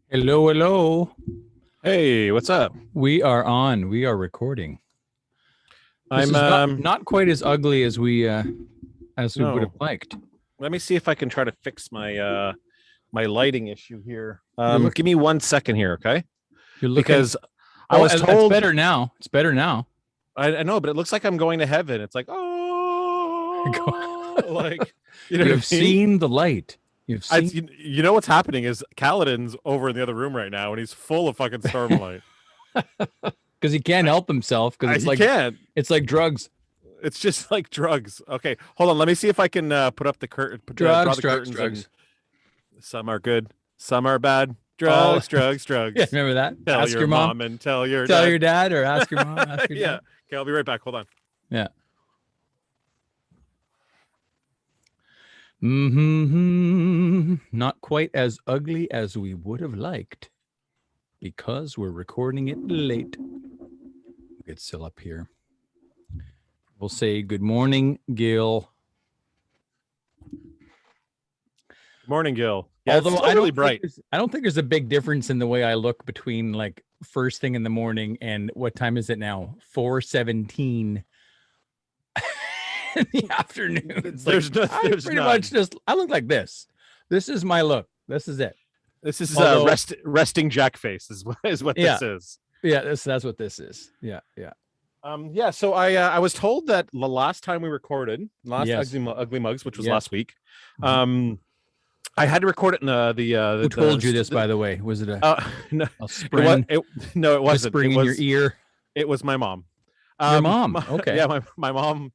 Hello, hello. Hey, what's up? We are on. We are recording. This I'm is not quite as ugly as we would have no. liked. Let me see if I can try to fix my lighting issue here. You're look Give me 1 second here, okay? you're looking. Because I Oh, was it's told better now. It's better now. I know, but it looks like I'm going to heaven. It's like, oh, like you know You what have I mean? seen the light. You've seen You know what's happening is Kaladin's over in the other room right now, and he's full of fucking Stormlight. because he can't help himself because He can't. it's like drugs. It's just like drugs. Okay, hold on. Let me see if I can put up the curtain, draw Drugs, the drugs, curtains, and drugs. some are good, some are bad. Oh, Drugs, drugs, yeah, drugs. remember that? Tell Ask your your mom. mom and tell your Tell dad. your dad or ask your mom, ask your Yeah. dad. Okay, I'll be right back. Hold on. Yeah. Mm-hmm. Not quite as ugly as we would have liked because we're recording it late. Get still up here. We'll say good morning, Gil. Good morning, Gil. Yeah, it's Although still really bright. I don't think there's a big difference in the way I look between like first thing in the morning and what time is it now? 4:17 in the afternoon. It's like There's pretty none. much just I look like this. This is my look. This is it. This is Although, resting Jack face is what yeah, this is. yeah, that's what this is. Yeah, yeah. Yeah. So I was told that the last time we recorded, last Yes. ugly mugs, which was Yes. last week, I had to record it in Who told you this, by the way? Was it no, a spring? No, it wasn't. Whispering It in was your ear. it was my mom. Your mom. Okay. Yeah, my mom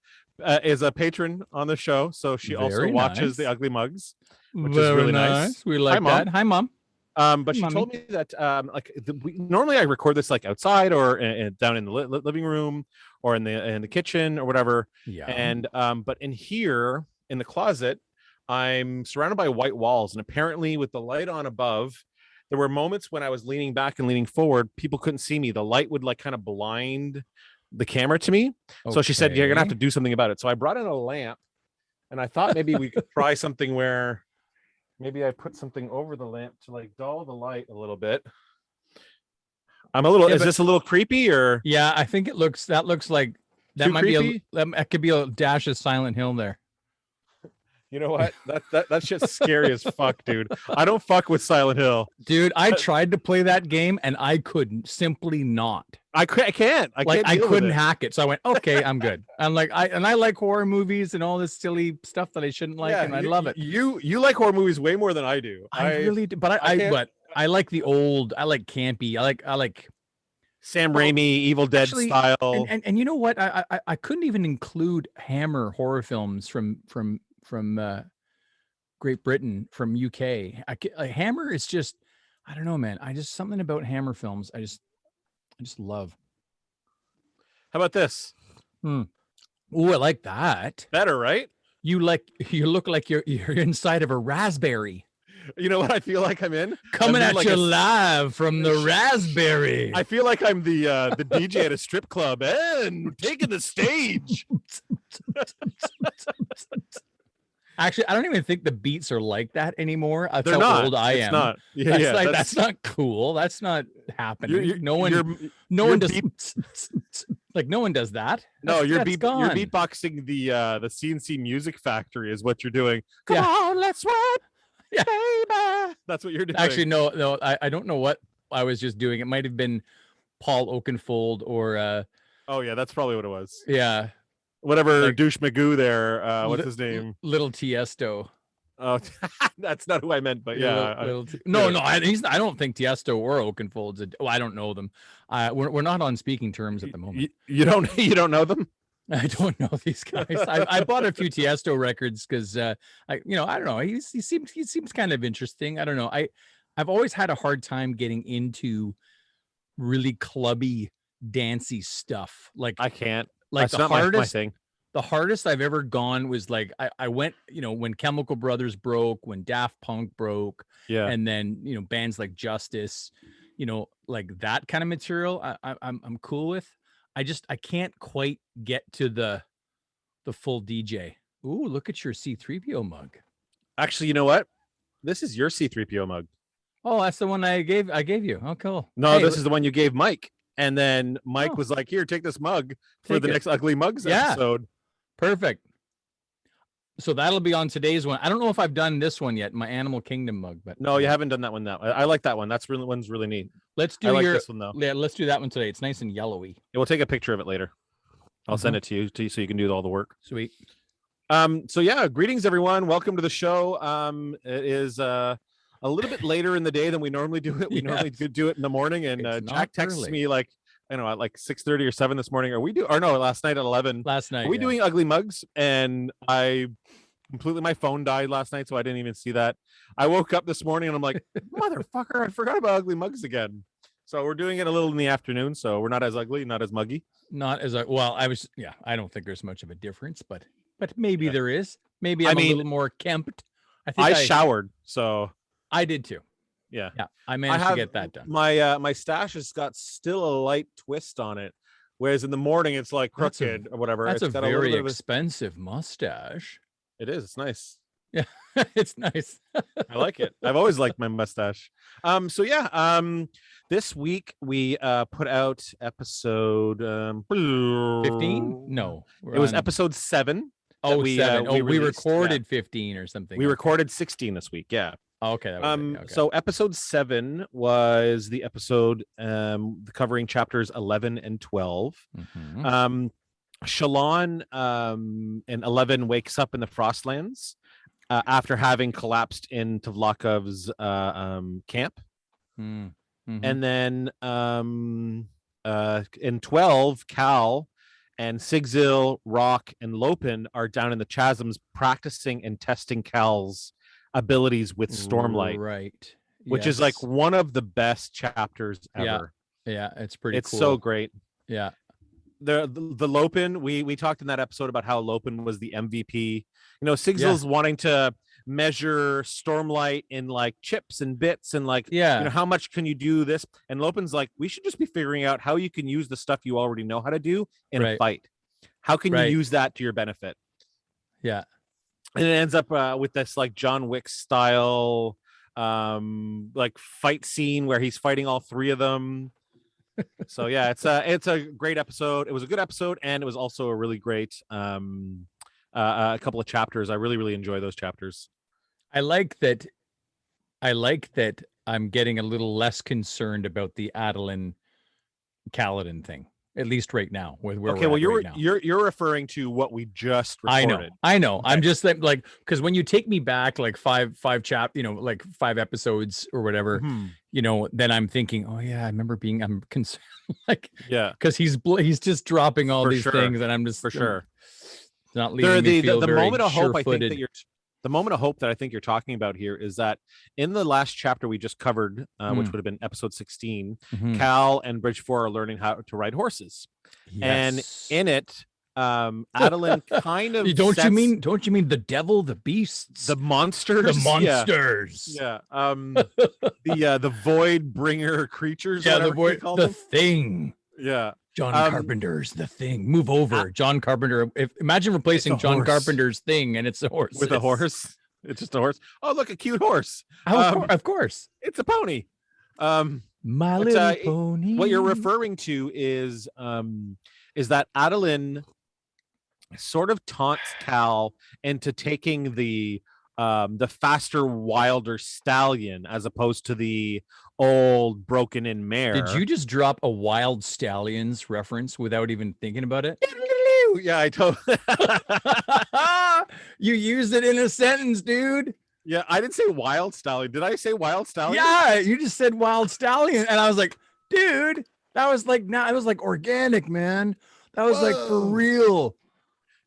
is a patron on the show, so she also Very watches nice. the Ugly Mugs, which is Very really nice. We Hi, like Mom. that. Hi, mom. But she Mommy. told me that normally I record this like outside or down in the living room or in the kitchen or whatever. Yeah. And but in here in the closet, I'm surrounded by white walls, and apparently with the light on above, there were moments when I was leaning back and leaning forward, people couldn't see me. The light would like kind of blind the camera to me. So she said, "You're gonna have to do something about it." So I brought in a lamp, and I thought maybe we could try something where maybe I put something over the lamp to like dull the light a little bit. I'm a little. Is this a little creepy or? Yeah, I think that looks like that Too might creepy? that could be a dash of Silent Hill there. You know what? That shit's scary as fuck, dude. I don't fuck with Silent Hill. Dude, I tried to play that game and I couldn't, simply not. I can't. I couldn't hack it. So I went, okay, I'm good. I'm like, I like horror movies and all this silly stuff that I shouldn't like, and I love it. You like horror movies way more than I do. I really do, but I like the old. I like campy. I like Sam Raimi, Evil Dead style. And you know what? I couldn't even include Hammer horror films from Great Britain, from UK. Hammer is just, I don't know, man. I just something about Hammer films. I just love. How about this? Ooh, I like that. Better, right? You look like you're inside of a raspberry. You know what I feel like I'm in? Coming at you live from the raspberry. I feel like I'm the DJ at a strip club and taking the stage. Actually, I don't even think the beats are like that anymore. That's They're how not. old I am. Not. Yeah, that's not cool. That's not happening. No one does like no one does that. You're beatboxing the CNC Music Factory is what you're doing. Come on, let's sweat. Yeah, baby. That's what you're doing. Actually, no, I don't know what I was just doing. It might have been Paul Oakenfold or oh yeah, that's probably what it was. Yeah. Whatever, like, douche Magoo there. What's his name? Little Tiesto. Oh, that's not who I meant, but yeah. I don't think Tiesto or Oakenfold's. I don't know them. We're not on speaking terms at the moment. You don't know them? I don't know these guys. I bought a few Tiesto records because I don't know. He seems kind of interesting. I don't know. I've always had a hard time getting into really clubby, dancey stuff. Like I can't. Like that's not my thing. The hardest I've ever gone was like I went, when Chemical Brothers broke, when Daft Punk broke, yeah, and then bands like Justice, like that kind of material. I'm cool with. I can't quite get to the full DJ. Ooh, look at your C3PO mug. Actually, you know what? This is your C3PO mug. Oh, that's the one I gave you. Oh, cool. No, Hey, this is the one you gave Mike. And then Mike oh, was like, here, take this mug for take the it. next Ugly Mugs Yeah, episode. perfect. So that'll be on today's one. I don't know if I've done this one yet, my Animal Kingdom mug, but No, you haven't done that one. I like that one. That's really one's really neat. let's I do like your this one though. yeah, let's do that one today. It's nice and yellowy. We'll take a picture of it later. I'll send it to you so you can do all the work. Sweet. So yeah, greetings everyone. Welcome to the show. It is a little bit later in the day than we normally do it. We normally do it in the morning, and Jack texts me like, I don't know, at like 6:30 or 7 this morning. Last night at 11. Last night. Are we doing Ugly Mugs? And my phone died last night, so I didn't even see that. I woke up this morning and I'm like, motherfucker, I forgot about Ugly Mugs again. So we're doing it a little in the afternoon, so we're not as ugly, not as muggy. Not as I don't think there's much of a difference, but maybe there is. Maybe I'm a little more kempt. I showered, so I did too. Yeah. I managed to get that done. My stash has got still a light twist on it, whereas in the morning it's like crooked or whatever. That's it's a very expensive mustache. It is. It's nice. Yeah, it's nice. I like it. I've always liked my mustache. So yeah, this week we put out episode 15. No, it was episode 7. Oh, 7. We recorded 15 or something. We recorded 16 this week. Yeah. Oh, okay. Okay. So episode 7 was the episode covering chapters 11 and 12. Mm-hmm. Shallan in 11 wakes up in the Frostlands after having collapsed in Tavlakov's camp. Mm-hmm. And then in 12, Cal and Sigzil, Rock, and Lopin are down in the chasms practicing and testing Cal's abilities with Stormlight. Right. Which is like one of the best chapters ever. Yeah, it's pretty cool. It's so great. Yeah. The Lopin, we talked in that episode about how Lopin was the MVP. You know, Sigzil's wanting to measure Stormlight in like chips and bits and like, you know, how much can you do this? And Lopin's like, we should just be figuring out how you can use the stuff you already know how to do in a fight. How can you use that to your benefit? Yeah. And it ends up with this like John Wick style like fight scene where he's fighting all 3 of them. So yeah, it's a great episode. It was a good episode, and it was also a really great a couple of chapters. I really enjoy those chapters. I like that I'm getting a little less concerned about the Adeline Kaladin thing, at least right now. You're referring to what we just recorded. I know. Okay. I'm just like, because when you take me back like five like 5 episodes or whatever, you know, then I'm thinking, oh yeah, I remember I'm concerned, like, yeah, because he's just dropping all these things, and I'm just not leaving me feel very moment of hope. sure-footed. I think that the moment of hope that I think you're talking about here is that in the last chapter we just covered, which would have been episode 16, Cal and Bridgefor are learning how to ride horses. Yes. And in it, Adeline kind of don't you mean the devil, the beasts, the monsters, yeah. The void bringer creatures, the thing, yeah. John Carpenter's The Thing. Move over, John Carpenter. Imagine replacing John Carpenter's Thing, and it's a horse. With a horse. It's just a horse. Oh, look, a cute horse. Of course. It's a pony. My little pony. What you're referring to is that Adeline sort of taunts Cal into taking the faster, wilder stallion as opposed to the old broken in mare. Did you just drop a Wild Stallions reference without even thinking about it? Yeah, I totally. You used it in a sentence, dude. Yeah, I didn't say Wild Stallion. Did I say Wild Stallion? Yeah, you just said Wild Stallion, and I was like, dude, that was like it was like organic, man. That was like for real.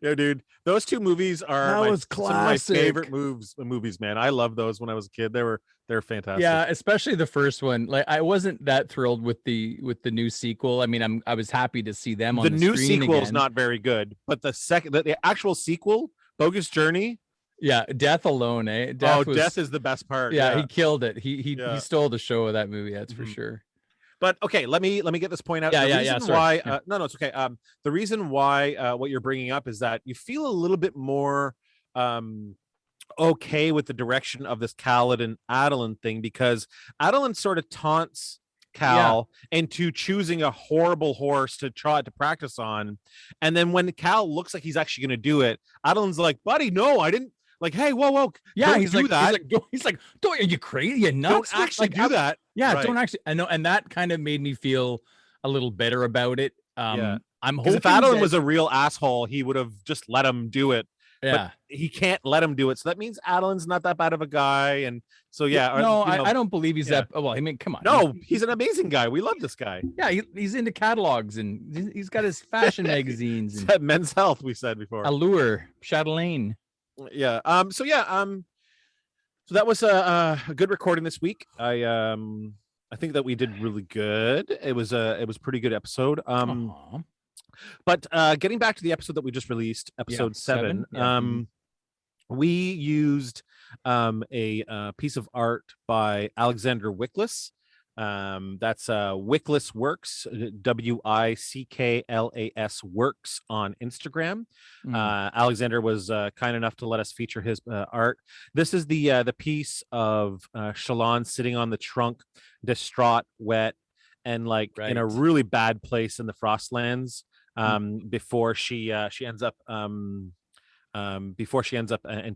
Yeah, dude. Those 2 movies are some of my favorite movies, man. I loved those when I was a kid. They're fantastic. Yeah, especially the first one. Like, I wasn't that thrilled with the new sequel. I mean, I was happy to see them on the new screen sequel is again. not very good, but the actual sequel, Bogus Journey. Yeah, Death alone, eh? Death is the best part. Yeah, he killed it. He stole the show of that movie. That's for sure. But okay, let me get this point out. Sorry. No, it's okay. The reason why what you're bringing up is that you feel a little bit more okay with the direction of this Khaled and Adeline thing, because Adeline sort of taunts Cal into choosing a horrible horse to try to practice on. And then when Cal looks like he's actually going to do it, Adeline's like, buddy, no, I didn't. Like, hey, whoa, Yeah, don't do that. He's like, don't, are you crazy? You nuts? Don't actually do that. Yeah, right. Don't actually. I know, and that kind of made me feel a little better about it. I'm hoping if Adeline was a real asshole, he would have just let him do it. Yeah, but he can't let him do it. So that means Adeline's not that bad of a guy. And so, no, I don't believe he's that. Well, I mean, come on. No, he's an amazing guy. We love this guy. Yeah, he's into catalogs and he's got his fashion magazines. And Men's Health, we said before. Allure, Chatelaine. Yeah. So that was a good recording this week. I think that we did really good. It was pretty good episode. But getting back to the episode that we just released, episode 7, we used a piece of art by Alexander Wickles. That's Wickles Works, Wicklas Works on Instagram. Alexander was kind enough to let us feature his art. This is the piece of Shalon sitting on the trunk, distraught, wet, and in a really bad place in the Frostlands. Before she ends up into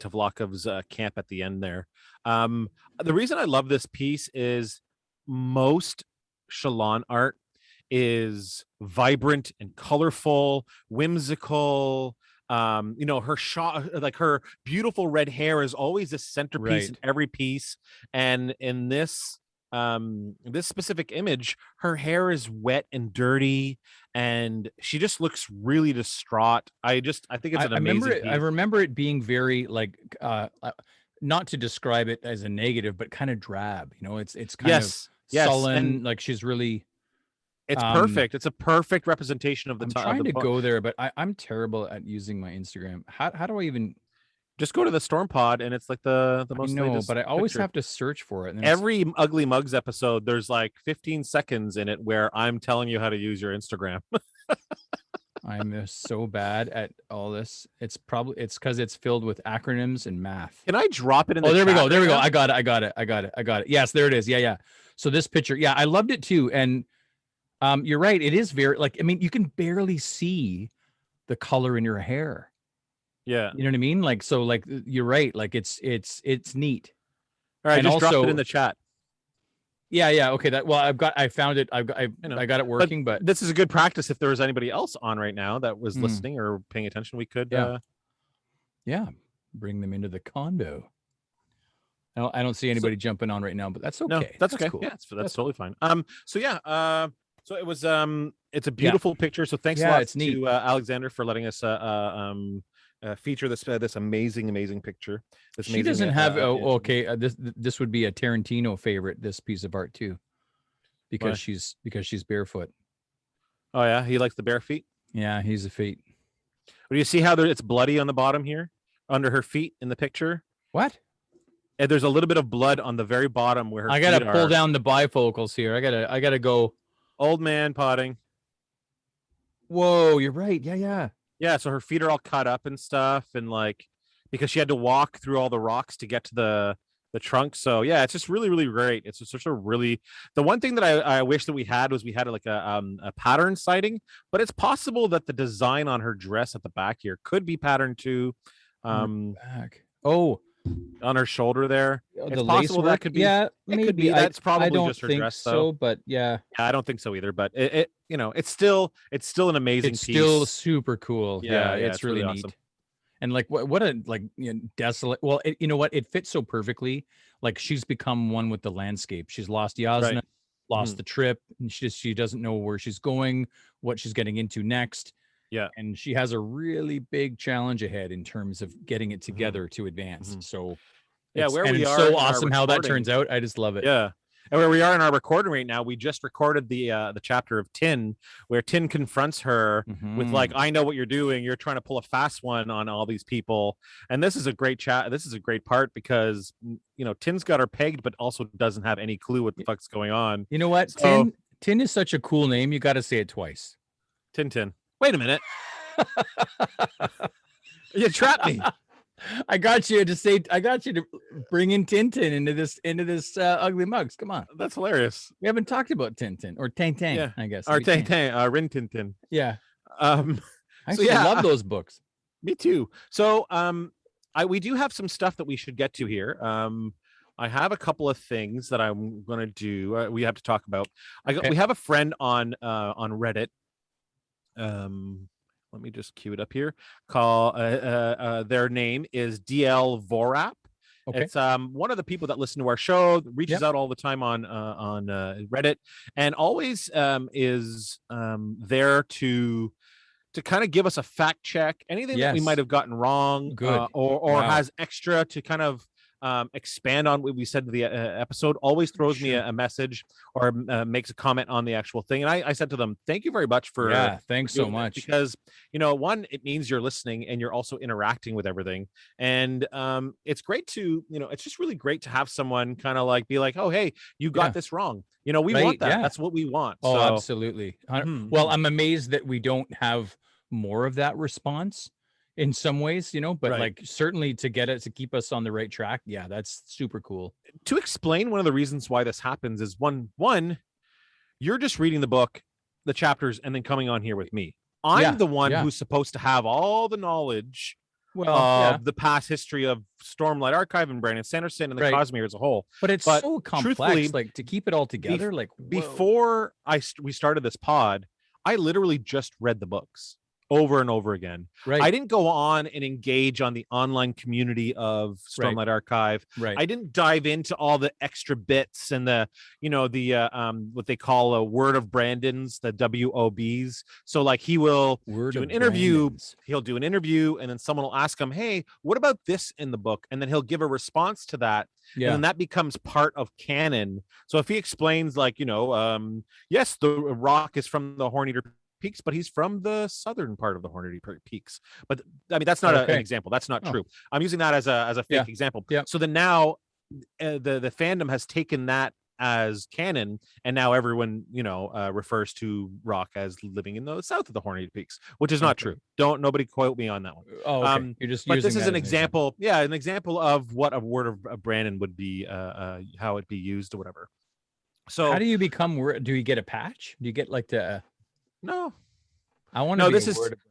Vlokov's camp at the end there. The reason I love this piece is most Shalon art is vibrant and colorful, whimsical. Her shot, like her beautiful red hair, is always the centerpiece in every piece, and in this specific image, her hair is wet and dirty, and she just looks really distraught. I think it's an amazing piece. I remember it being very not to describe it as a negative, but kind of drab. It's kind of sullen. And like she's really. It's perfect. It's a perfect representation of the. I'm trying to go there, but I'm terrible at using my Instagram. How do I even? Just go to the Storm Pod, and it's like the most. No, but I always have to search for it. And every Ugly Mugs episode, there's like 15 seconds in it where I'm telling you how to use your Instagram. I'm so bad at all this. It's because it's filled with acronyms and math. Can I drop it in? There we go. I got it. Yes, there it is. Yeah. So this picture, I loved it too. And you're right. It is very you can barely see the color in your hair. Yeah. You know what I mean? You're right. It's neat. All right, just drop it in the chat. Yeah. Okay. I found it. I got it working, but this is a good practice. If there was anybody else on right now that was listening or paying attention, we could. Bring them into the condo. I don't see anybody jumping on right now, but that's okay. No, that's okay. Cool. Yeah, that's totally fine. So it was it's a beautiful picture. So thanks a lot to Alexander for letting us feature this amazing picture. She doesn't have this would be a Tarantino favorite, this piece of art too, because she's barefoot. Oh yeah, he likes the bare feet. Yeah, he's a feet. Do you see how it's bloody on the bottom here under her feet in the picture? What? And there's a little bit of blood on the very bottom where her I gotta pull down the bifocals here. I gotta go. Old man potting. Whoa, you're right. Yeah. So her feet are all cut up and stuff, and because she had to walk through all the rocks to get to the trunk. So yeah, it's just really, really great. It's just the one thing that I wish that we had a pattern sighting, but it's possible that the design on her dress at the back here could be patterned too. Back. Oh, on her shoulder there. It's possible that could be. Yeah, maybe. It could be. That's probably I don't just her think dress, so, though. But yeah, I don't think so either. But it's still an amazing piece. It's still super cool. Yeah, it's really neat. Awesome. And what a desolate. Well, you know what? It fits so perfectly. She's become one with the landscape. She's lost Yasna, lost the trip, and she doesn't know where she's going, what she's getting into next. Yeah. And she has a really big challenge ahead in terms of getting it together to advance. So it's so awesome how that turns out. I just love it. Yeah. And where we are in our recording right now, we just recorded the chapter of Tin, where Tin confronts her with I know what you're doing. You're trying to pull a fast one on all these people. And this is a great chat. This is a great part because Tin's got her pegged, but also doesn't have any clue what the fuck's going on. You know what? So, Tin is such a cool name. You got to say it twice. Tin. Wait a minute. You trapped me. I got you to say. I got you to bring in Tintin into this ugly mugs. Come on, That's hilarious. we haven't talked about Tintin or Tang Tang. Yeah. I guess. Or It'd be Tang Tang, Rin Tin Tin. Yeah, Um, I so used to yeah, love those books. me too. So we do have some stuff that we should get to here. I have a couple of things that I'm gonna do. We have to talk about. We have a friend on Reddit. Let me just cue it up here. Their name is DL Vorap. Okay. It's one of the people that listen to our show, reaches Yep. out all the time on Reddit, and always is there to kind of give us a fact check, anything that we Yes. might have gotten wrong, Good. or Wow. has extra to kind of expand on what we said in the episode. Always throws me a message or makes a comment on the actual thing, and I said to them, thank you very much for thanks for so much, because one, it means you're listening and you're also interacting with everything, and it's great to it's just really great to have someone kind of like be like, oh hey, you got this wrong. We want that. Yeah. That's what we want. Oh, so, absolutely. Well, I'm amazed that we don't have more of that response in some ways, but Right. like certainly to get it to keep us on the right track. Yeah, that's super cool. To explain, one of the reasons why this happens is one, you're just reading the book, the chapters, and then coming on here with me. I'm the one who's supposed to have all the knowledge of the past history of Stormlight Archive and Brandon Sanderson and the Cosmere as a whole. But it's so complex, like to keep it all together. Before we started this pod, I literally just read the books over and over again. Right. I didn't go on and engage on the online community of Stormlight Archive. Right. I didn't dive into all the extra bits and the what they call a word of Brandon's, the WOBs. So like he will do an interview, he'll do an interview, and then someone will ask him, hey, what about this in the book? And then he'll give a response to that. Yeah. And then that becomes part of canon. So if he explains like, yes, the rock is from the Horneater Peaks, but he's from the southern part of the Horneater Peaks. But I mean, that's not an example. That's not true. I'm using that as a fake example. Yeah. So then now the fandom has taken that as canon, and now everyone refers to rock as living in the south of the Horneater Peaks, which is not true. Nobody quote me on that one. Oh, okay. You're just. But this is an example. Yeah, an example of what a word of Brandon would be, how it'd be used or whatever. So how do you become? Do you get a patch? Do you get like the? No, I want to. No,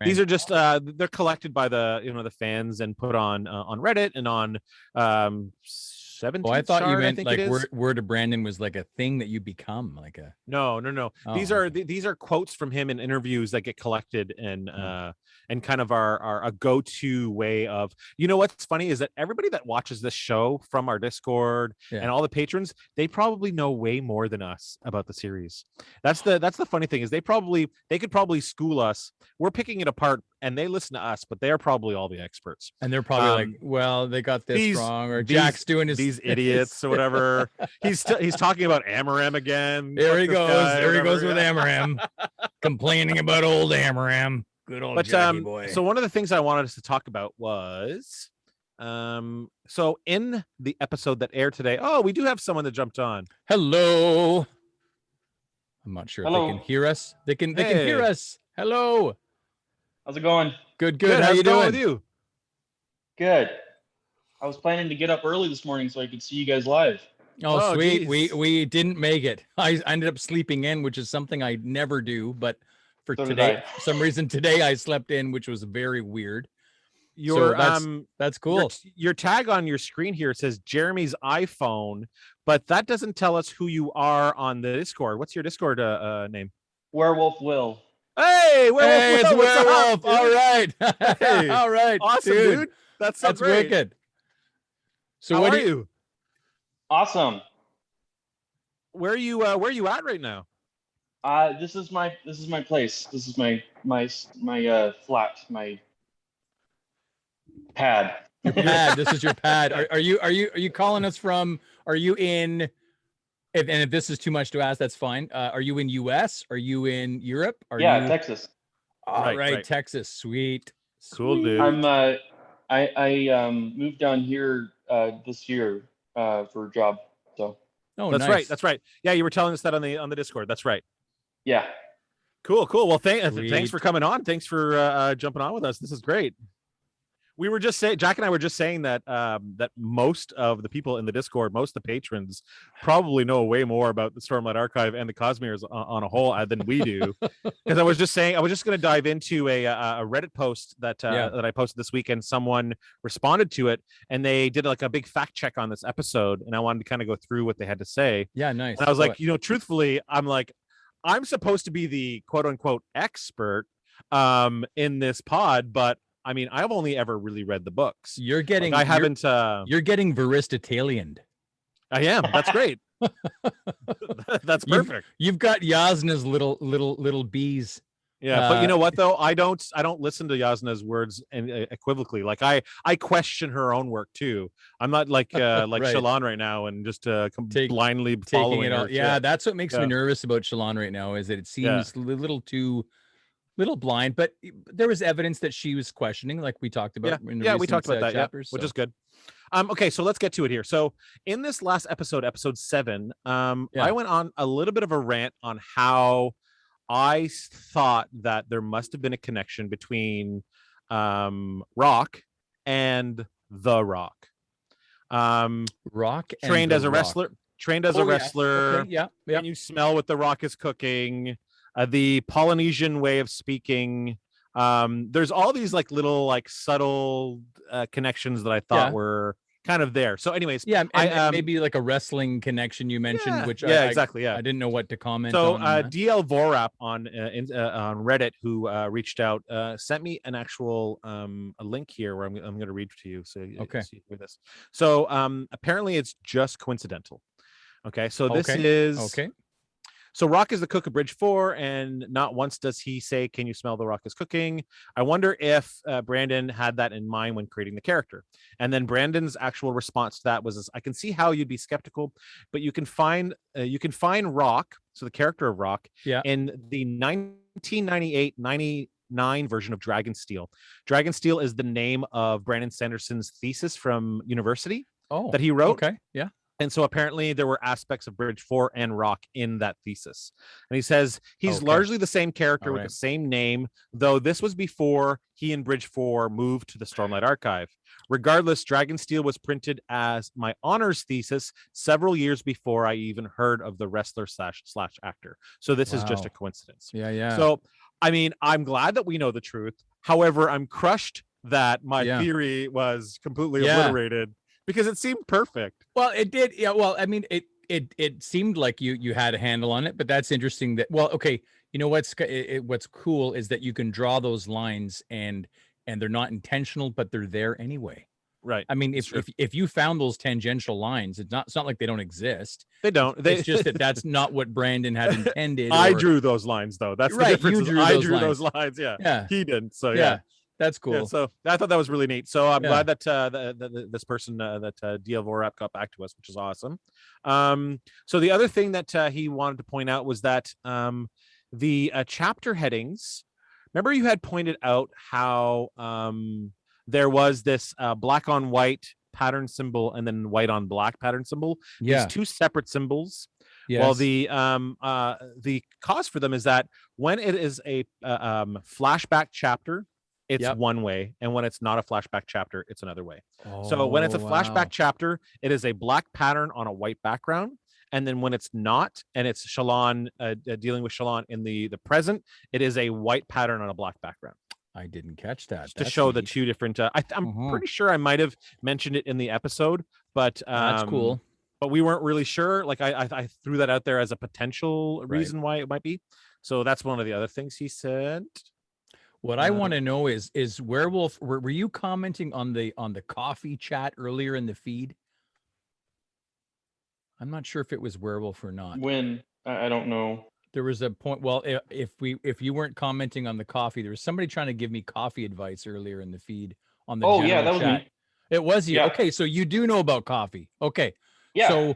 these are just they're collected by the the fans and put on Reddit and on 17th. Oh, I thought Shard, you meant like word of Brandon was like a thing that you become, like a. No. Oh, these are quotes from him in interviews that get collected and kind of are a go-to way of. What's funny is that everybody that watches this show from our Discord and all the patrons, they probably know way more than us about the series. That's the funny thing is they could probably school us. We're picking it apart and they listen to us, but they're probably all the experts. And they're probably like, well, they got this wrong, or Jack's doing these idiots or whatever. He's talking about Amaram again. There he goes. There he goes with Amaram, complaining about old Amaram. Good old Jackie boy. So one of the things I wanted us to talk about was, so in the episode that aired today, we do have someone that jumped on. Hello. I'm not sure if they can hear us. They can hear us. Hello. How's it going? Good. How you doing? With you? Good. I was planning to get up early this morning so I could see you guys live. Oh, sweet. Geez. We didn't make it. I ended up sleeping in, which is something I never do. But for today, for some reason today I slept in, which was very weird. That's cool. Your tag on your screen here says Jeremy's iPhone, but that doesn't tell us who you are on the Discord. What's your Discord name? Werewolf Will. Hey, it's Werewolf. All right. Hey, all right. Awesome, dude. That's great. Wicked. So how are you? Awesome. Where are you at right now? This is my place. This is my flat, my pad. Your pad. This is your pad. Are you calling us from? Are you in? If this is too much to ask, that's fine. Are you in US? Are you in Europe? Texas. All right, Texas. Sweet. Cool, dude. I'm I moved down here this year for a job. So. Oh, that's nice. right. That's right. Yeah, you were telling us that on the Discord. That's right. Yeah. Cool. Well, thanks for coming on. Thanks for jumping on with us. This is great. We were just saying, Jack and I were just saying that that most of the people in the Discord, most of the patrons, probably know way more about the Stormlight Archive and the Cosmeres on a whole than we do. Because I was just saying, I was just going to dive into a Reddit post that that I posted this week, and someone responded to it, and they did like a big fact check on this episode, and I wanted to kind of go through what they had to say. Yeah, nice. And I was like, truthfully, I'm supposed to be the quote unquote expert in this pod, but I mean, I've only ever really read the books. You're getting, I haven't. You're getting Veristitalianed. I am. That's great. That's perfect. You've got Yasna's little bees. Yeah, but you know what though? I don't listen to Yasna's words and equivocally. Like I question her own work too. I'm not like like right. Shalon right now and just blindly following it all. Yeah, that's what makes me nervous about Shalon right now, is that it seems a little blind, but there was evidence that she was questioning, like we talked about. In the we talked about that chapters, which is good. Okay, so let's get to it here. So in this last episode 7, I went on a little bit of a rant on how I thought that there must have been a connection between Rock and The Rock. Rock trained as a wrestler. Okay. Yeah. Can you smell what The Rock is cooking? The Polynesian way of speaking. There's all these like little like subtle connections that I thought were kind of there. So anyways, and maybe like a wrestling connection you mentioned, which exactly. I didn't know what to comment so, on. DL Vorap on Reddit, who reached out, sent me an actual a link here where I'm going to read to you. So see with this. So apparently it's just coincidental. Okay, so this is okay. So Rock is the cook of Bridge 4, and not once does he say, "Can you smell the Rock is cooking?" I wonder if Brandon had that in mind when creating the character. And then Brandon's actual response to that was, "I can see how you'd be skeptical, but you can find Rock, so the character of Rock, in the 1998-99 version of Dragonsteel. Dragonsteel is the name of Brandon Sanderson's thesis from university that he wrote. Okay, yeah. And so apparently there were aspects of Bridge 4 and Rock in that thesis. And he says he's largely the same character with the same name, though this was before he and Bridge 4 moved to the Stormlight Archive. Regardless, Dragonsteel was printed as my honors thesis several years before I even heard of the wrestler slash actor. So this is just a coincidence. Yeah. So, I mean, I'm glad that we know the truth. However, I'm crushed that my theory was completely obliterated. Because it seemed perfect. Well, it did. Yeah. Well, I mean, it seemed like you had a handle on it, but that's interesting. That you know what's cool is that you can draw those lines and they're not intentional, but they're there anyway. Right. I mean, if you found those tangential lines, it's not like they don't exist. They don't. It's just that's not what Brandon had intended. I drew those lines though. That's the difference. I drew those lines. Yeah. He didn't. So yeah. That's cool. Yeah, so I thought that was really neat. So I'm glad that this person that DL Vorap got back to us, which is awesome. So the other thing that he wanted to point out was that the chapter headings. Remember, you had pointed out how there was this black on white pattern symbol and then white on black pattern symbol. Yeah. These two separate symbols. Yes. Well, the cause for them is that when it is a flashback chapter, it's one way, and when it's not a flashback chapter, it's another way. So when it's a flashback chapter, it is a black pattern on a white background, and then when it's not, and it's Shalon dealing with Shalon in the present, it is a white pattern on a black background. I didn't catch that. To show the two different. I'm pretty sure I might have mentioned it in the episode, but that's cool. But we weren't really sure. Like I threw that out there as a potential reason why it might be. So that's one of the other things he said. What I want to know is Werewolf, were you commenting on the coffee chat earlier in the feed? I'm not sure if it was Werewolf or not. When? I don't know. There was a point. Well, if you weren't commenting on the coffee, there was somebody trying to give me coffee advice earlier in the feed on the that was chat. me. It was you. Yeah. Okay, so you do know about coffee. Okay. Yeah. So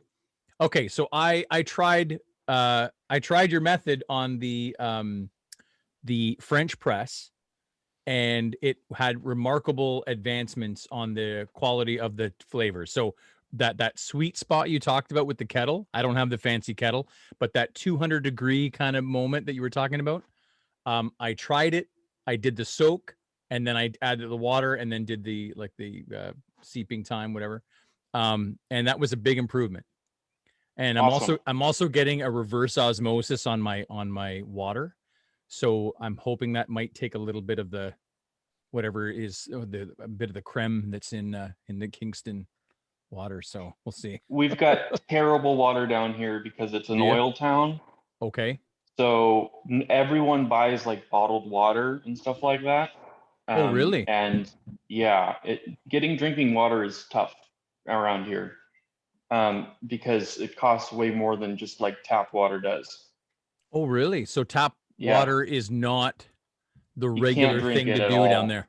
I tried your method on the French press, and it had remarkable advancements on the quality of the flavor. So that sweet spot you talked about with the kettle, I don't have the fancy kettle, but that 200-degree kind of moment that you were talking about, I tried it, I did the soak, and then I added the water, and then did the seeping time, whatever. And that was a big improvement. And Awesome. I'm also getting a reverse osmosis on my water, so I'm hoping that might take a little bit of the whatever is a bit of the creme that's in the Kingston water. So we'll see. We've got terrible water down here because it's an Do ya? oil town. Okay. So everyone buys like bottled water and stuff like that. Oh, really? And yeah, getting drinking water is tough around here, because it costs way more than just like tap water does. Oh, really? So tap Yeah. water is not the You can't regular drink thing it to at do all. down there.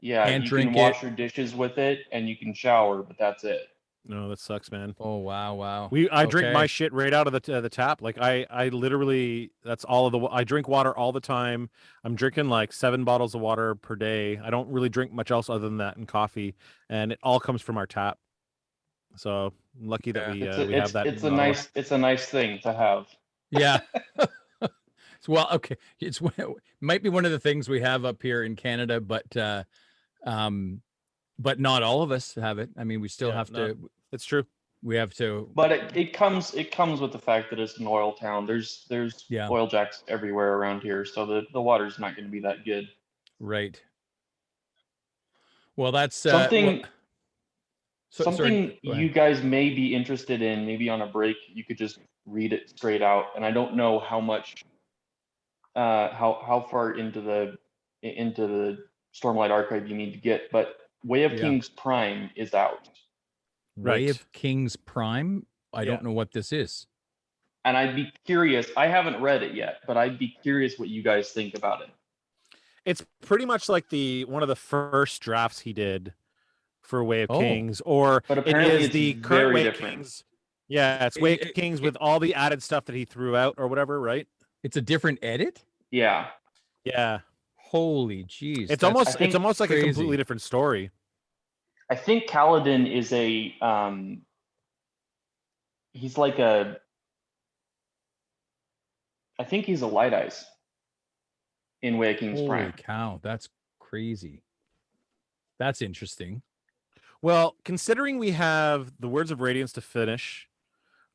Yeah, Can't you drink can wash your dishes with it and you can shower, but that's it. No, that sucks, man. Oh, wow. I drink my Okay. shit right out of the tap. Like I literally, that's all of the. I drink water all the time. I'm drinking like 7 bottles of water per day. I don't really drink much else other than that and coffee, and it all comes from our tap. So I'm lucky that we have that. It's a nice thing to have. Yeah. Well, okay. It might be one of the things we have up here in Canada, but not all of us have it. I mean, we still have to. It's true. We have to. But it comes with the fact that it's an oil town. There's Yeah. oil jacks everywhere around here, so the water's not going to be that good. Right. Well, that's Something sorry, go you ahead. guys may be interested in. Maybe on a break you could just read it straight out. And I don't know how much, how far into the Stormlight archive you need to get, but Way of Yeah. Kings Prime is out. Way Right. of Kings Prime. I Yeah. don't know what this is. And I'd be curious. I haven't read it yet, but I'd be curious what you guys think about it. It's pretty much like one of the first drafts he did for Way of Oh. Kings, or But it apparently is it's the current very Way of different. Kings. Yeah, it's Way of It- Kings with all the added stuff that he threw out or whatever, right? It's a different edit. Yeah. Yeah. Holy jeez. It's that's almost think like a completely crazy. different story. I think Kaladin is he's like I think he's a Light Eyes in Way of Kings Holy Prime. cow, that's crazy. That's interesting. Well, considering we have the Words of Radiance to finish,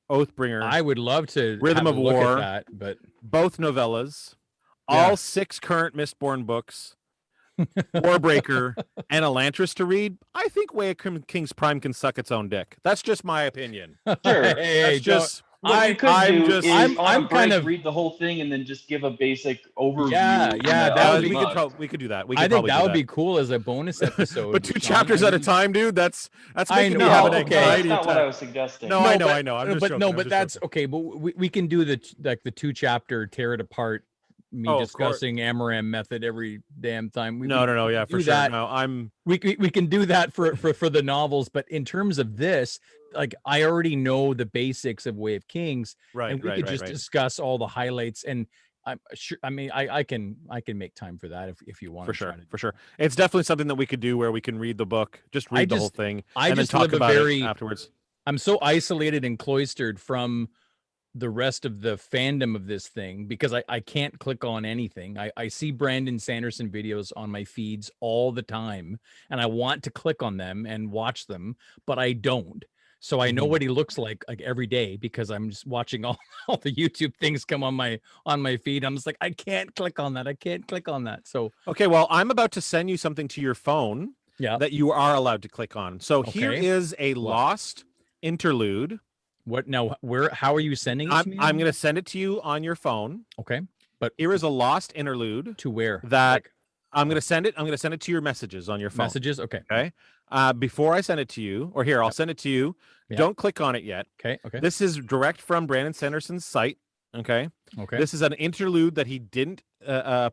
Oathbringer, I would love to Rhythm have of a look War, at that, but both novellas, Yeah. all 6 current Mistborn books, Warbreaker, and Elantris to read, I think Way of Kings Prime can suck its own dick. That's just my opinion. Sure. hey, That's just What you could I'm do just- is I'm- on I'm a break, kind of- read the whole thing and then just give a basic overview. Yeah, in yeah, the that would audio be mug. we could do that. We I could think probably that do would be cool as a bonus episode. But 2 Sean. chapters I at a mean, time, dude. That's I making me know, have an okay. That's anxiety not what attack. I was suggesting. No, I know. I'm just joking. I'm but just that's joking. okay. But we can do the 2-chapter tear it apart. Me Oh, of course. discussing Amaram method every damn time. No, yeah, for do sure. that. No, I'm We can do that for the novels, but in terms of this, like I already know the basics of Way of Kings, right. and we could just right. discuss all the highlights. And I'm sure. I mean, I can make time for that if you want. For sure. It's definitely something that we could do where we can read the book, just read the whole thing, I and just then talk live a about very- it afterwards. I'm so isolated and cloistered from the rest of the fandom of this thing because I can't click on anything. I see Brandon Sanderson videos on my feeds all the time, and I want to click on them and watch them, but I don't. So I know Mhm. what he looks like every day because I'm just watching all the YouTube things come on my feed. I'm just like, I can't click on that. I can't click on that. So Okay, well, I'm about to send you something to your phone yeah. that you are allowed to click on. So here Okay. is a lost interlude. What now? How are you sending it to me? I'm going to send it to you on your phone. Okay. But Here is a lost interlude to where? that Like, I'm going to send it. I'm going to send it to your messages on your phone. messages? Okay. Okay. Before I send it to you, or here, I'll send it to you. Yep. Don't click on it yet. Okay. Okay. This is direct from Brandon Sanderson's site. Okay. Okay. This is an interlude that he didn't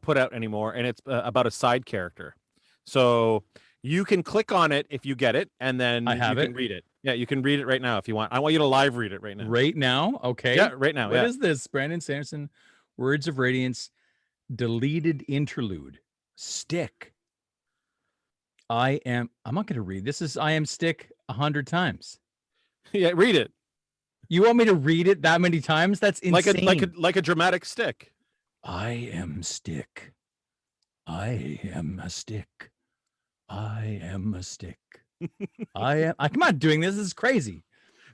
put out anymore, and it's about a side character. So you can click on it if you get it, and then I have you can it. read it. Yeah, you can read it right now if you want. I want you to live read it right now. Right now? Okay. Yeah, right now. What Yeah. is this? Brandon Sanderson, Words of Radiance, deleted interlude. Stick. I'm not going to read. This is I am stick 100 times. Yeah, read it. You want me to read it that many times? That's insane. like a dramatic stick. I am stick. I am a stick. I am a stick. I'm not doing this. This is crazy.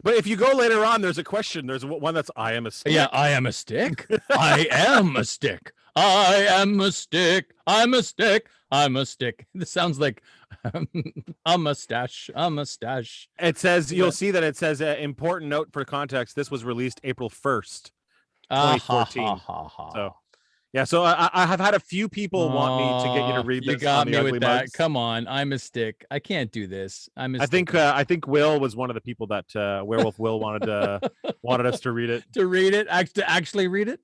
But if you go later on, there's a question. There's one that's I am a stick. Yeah, I am a stick. I am a stick. I am a stick. I'm a stick. I'm a stick. This sounds like a mustache. A mustache. It says, you'll see that it says, important note for context, this was released April 1st, 2014. So, yeah, so I have had a few people want me to get you to read this. You got on the me Ugly with that. Mugs. Come on, I'm a stick. I can't do this. I think Will was one of the people that Werewolf Will wanted us to read it. To read it, actually read it.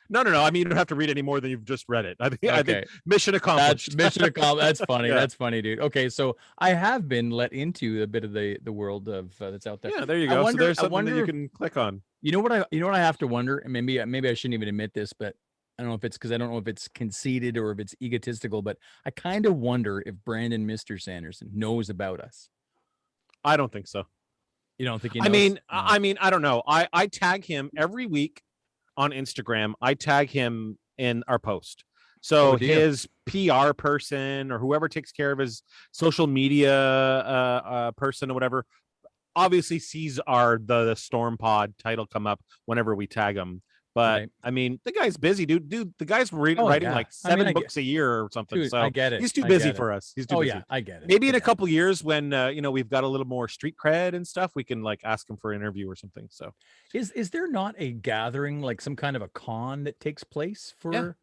No. I mean, you don't have to read any more than you've just read it. I think mission accomplished. Mission accomplished. That's funny. Yeah. That's funny, dude. Okay, so I have been let into a bit of the world of that's out there. Yeah, there you go. So there's something that you can click on. You know what I have to wonder, and maybe I shouldn't even admit this, but I don't know if it's because I don't know if it's conceited or if it's egotistical, but I kind of wonder if Brandon Mr. Sanderson knows about us. I don't think so. You don't think he knows? I mean, I don't know. I tag him every week on Instagram. I tag him in our post. So his PR person or whoever takes care of his social media person or whatever obviously sees the Storm Pod title come up whenever we tag him. But right. I mean, the guy's busy, dude. The guy's writing like 7 books a year or something. Dude, so I get it. He's too busy for us. He's too busy. Yeah, I get it. Maybe in a couple years when we've got a little more street cred and stuff, we can like ask him for an interview or something. So is there not a gathering, like some kind of a con that takes place for?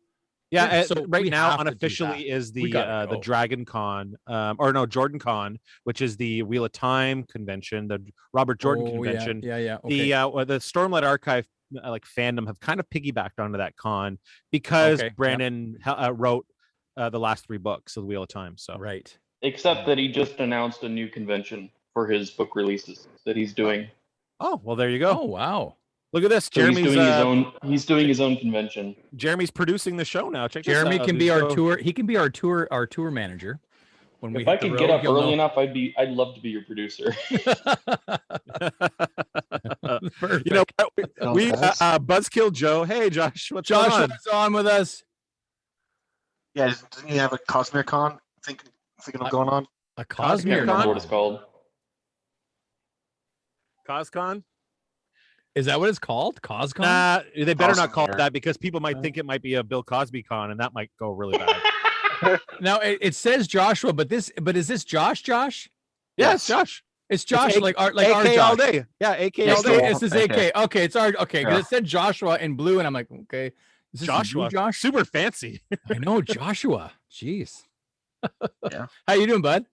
Yeah. So right now, unofficially is the Dragon Con, Jordan Con, which is the Wheel of Time convention, the Robert Jordan convention. Yeah. Okay. The Stormlight Archive fandom have kind of piggybacked onto that con because Brandon wrote the last 3 books of the Wheel of Time. So right. Except that he just announced a new convention for his book releases that he's doing. Oh, well, there you go. Oh, wow. Look at this. So he's doing his own convention. Jeremy's producing the show now. Check Jeremy this out. can be our tour. He can be our tour manager. If I could get up early enough, I'd love to be your producer. We Buzzkill Joe. Hey, Josh, what's Josh going on? is on with us. Yeah, doesn't he have a Cosmere Con? Thinking of going on. A Cosmere Con? What it's called? CosCon? Is that what it's called? CosCon? They better not call it that because people might think it might be a Bill Cosby con, and that might go really bad. Now it says Joshua, but is this Josh? Yeah, it's Josh. It's Josh, it's like our Josh. all day. Yeah, AK all day. day. This is AK. Okay, it's our because it said Joshua in blue, and I'm like, okay, is this Joshua. Josh? Super fancy. I know, Joshua. Jeez. Yeah. How you doing, bud?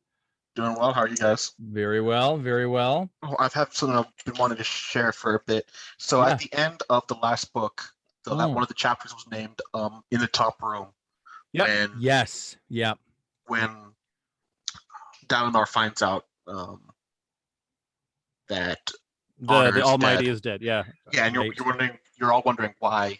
Doing well. How are you guys? Very well. Very well. Oh, I've had something I've been wanting to share for a bit. So at the end of the last book, one of the chapters was named "In the Top Room." Yeah. Yes. Yeah. When Dalinar finds out that the Almighty is dead. Yeah. Yeah, and you're all wondering why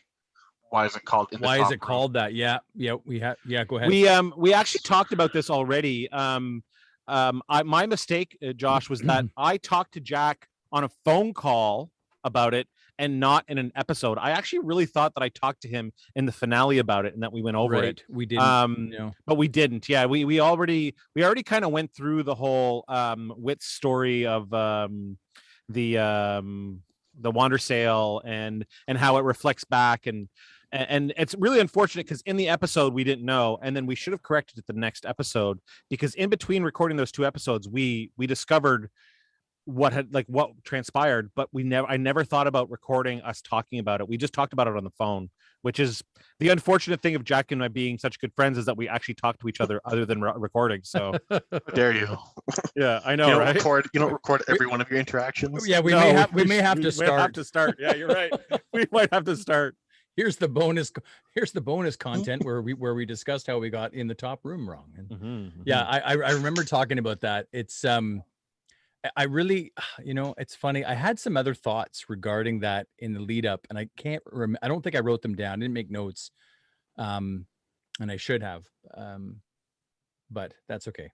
is it called In the Why Top is it called that? Yeah. We have. Yeah. Go ahead. We actually talked about this already. My mistake, Josh, was that I talked to Jack on a phone call about it and not in an episode. I actually really thought that I talked to him in the finale about it and that we went over it. We didn't. But we didn't. Yeah, we already kind of went through the whole Wit's story of the Wander Sail and how it reflects back and it's really unfortunate because in the episode we didn't know, and then we should have corrected it the next episode because in between recording those 2 episodes we discovered what transpired, but I never thought about recording us talking about it. We just talked about it on the phone, which is the unfortunate thing of Jack and I being such good friends, is that we actually talk to each other other than recording. So how dare you? Yeah, I know. You don't record every one of your interactions. Yeah, we may have to start. Yeah, you're right. We might have to start. Here's the bonus content where we discussed how we got in the top room wrong. And yeah, I remember talking about that. It's I really, it's funny. I had some other thoughts regarding that in the lead up, and I can't remember. I don't think I wrote them down. I didn't make notes, and I should have, but that's okay.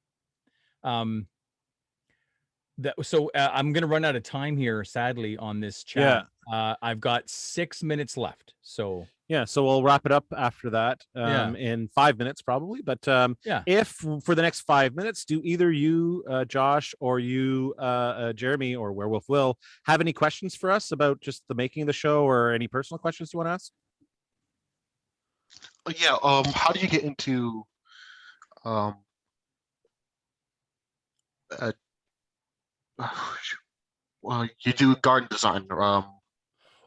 So I'm going to run out of time here, sadly, on this chat. Yeah. I've got 6 minutes left. So Yeah, so we'll wrap it up after that Yeah. in 5 minutes probably. But Yeah. if for the next 5 minutes, do either you, Josh, or you, Jeremy, or Werewolf Will, have any questions for us about just the making of the show, or any personal questions you want to ask? Yeah. How do you get into uh, well, you do garden design.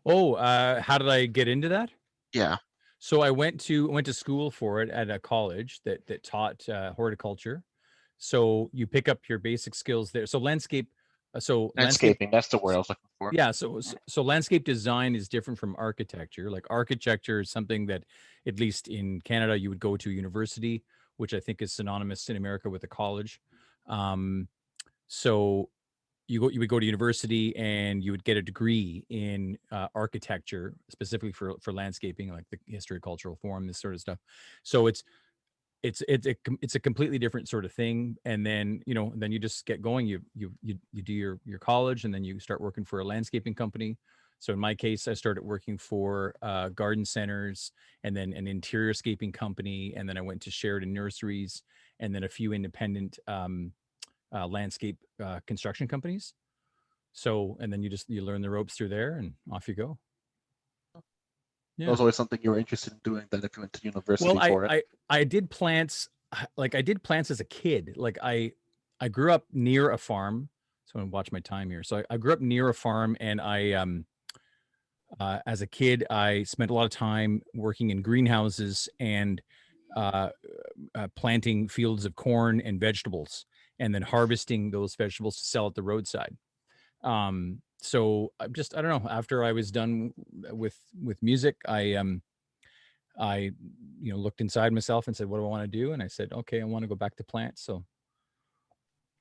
Oh, how did I get into that? Yeah. So I went to school for it at a college that taught horticulture. So you pick up your basic skills there. So landscape, Landscaping. That's the word I was looking for. yeah. So landscape design is different from architecture. Like architecture is something that, at least in Canada, you would go to university, which I think is synonymous in America with a college. So you would go to university and you would get a degree in architecture, specifically for landscaping, like the history, cultural form, this sort of stuff. So it's a completely different sort of thing. And then then you just get going. You do your college, and then you start working for a landscaping company. So in my case, I started working for garden centers, and then an interior scaping company, and then I went to Sheridan Nurseries, and then a few independent landscape construction companies. So, and then you learn the ropes through there, and off you go. That was always something you were interested in doing. Then, if you went to university Well, for it. I did plants. Like I did plants as a kid. Like I grew up near a farm. So I'm gonna watch my time here. So I grew up near a farm, and as a kid, I spent a lot of time working in greenhouses and planting fields of corn and vegetables, and then harvesting those vegetables to sell at the roadside. So I don't know, after I was done with music, I looked inside myself and said, what do I want to do? And I said, okay, I want to go back to plants. So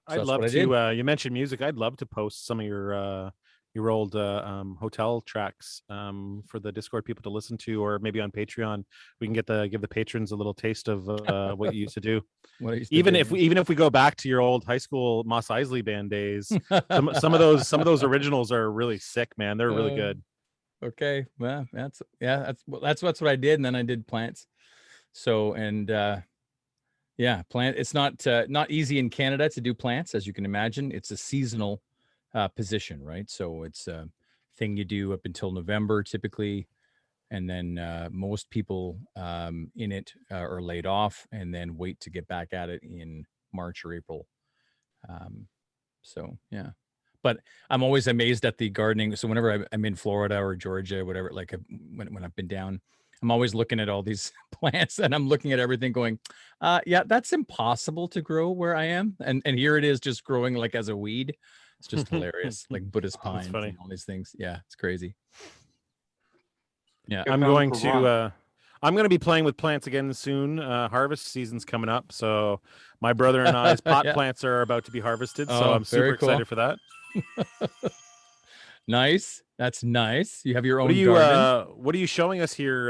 I'd that's love what I did. to. You mentioned music. I'd love to post some of your old hotel tracks for the Discord people to listen to, or maybe on Patreon. We can give the patrons a little taste of what you used to do. What I used to Even do. if we go back to your old high school Moss Isley band days, some of those originals are really sick, man. They're really good. Okay, well, that's what I did, and then I did plants. So, and yeah, plant. It's not easy in Canada to do plants, as you can imagine. It's a seasonal position, right? So it's a thing you do up until November typically, and then most people in it are laid off, and then wait to get back at it in March or April. So yeah, but I'm always amazed at the gardening. So whenever I'm in Florida or Georgia, whatever, like when I've been down, I'm always looking at all these plants, and I'm looking at everything going, yeah, that's impossible to grow where I am. And here it is, just growing like as a weed. It's just hilarious, like Buddhist pines and all these things. Yeah, it's crazy. Yeah, I'm going to be playing with plants again soon. Harvest season's coming up, so my brother and I's pot plants are about to be harvested. So I'm super excited for that. Nice. That's nice. You have your own garden. What are you showing us here,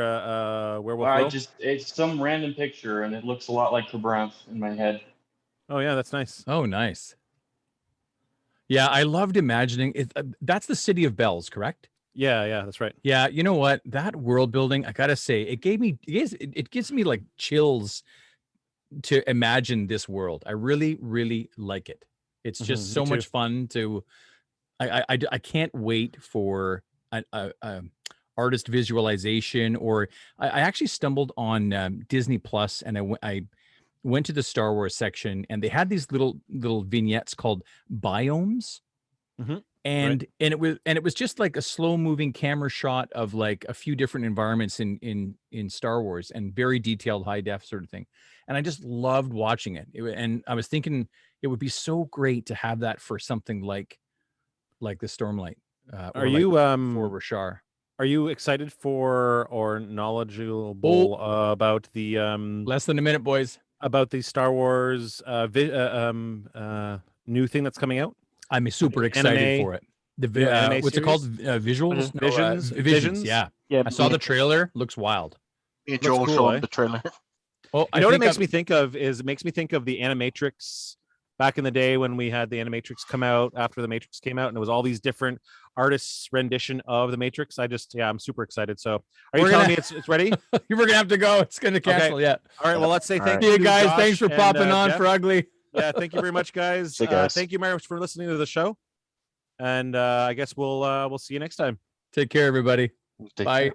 Werewolf? It's some random picture, and it looks a lot like Cabranth in my head. Oh yeah, that's nice. Oh, nice. Yeah, I loved imagining it. That's the City of Bells, correct? Yeah, that's right. Yeah, you know what? That world building, I gotta say, it gives me like chills to imagine this world. I really, really like it. It's just so much fun to. I can't wait for a artist visualization. Or I actually stumbled on Disney Plus, and I went to the Star Wars section, and they had these little vignettes called biomes. And it was just like a slow moving camera shot of like a few different environments in Star Wars, and very detailed, high def sort of thing. And I just loved watching it. And I was thinking it would be so great to have that for something like the Stormlight. Are you for Rashar? Are you excited for or knowledgeable about the less than a minute, boys, about the Star Wars new thing that's coming out? I'm super excited for it. The what's it called? Visuals? Visions. Yeah. I saw the trailer. Looks wild. Me and Joel showed the trailer. Well, you know what it makes me think of is the Animatrix back in the day when we had the Animatrix come out after the Matrix came out, and it was all these different artists' rendition of the Matrix. I'm super excited. So, are you telling me it's ready? We're gonna have to go. It's gonna cancel. Yeah. All right. Well, let's say thank See you you, guys. Josh Thanks for and, popping on Jeff. for Ugly. Yeah, thank you very much, guys. See you guys. Thank you very much for listening to the show, and I guess we'll see you next time. Take care, everybody. Take Bye. care.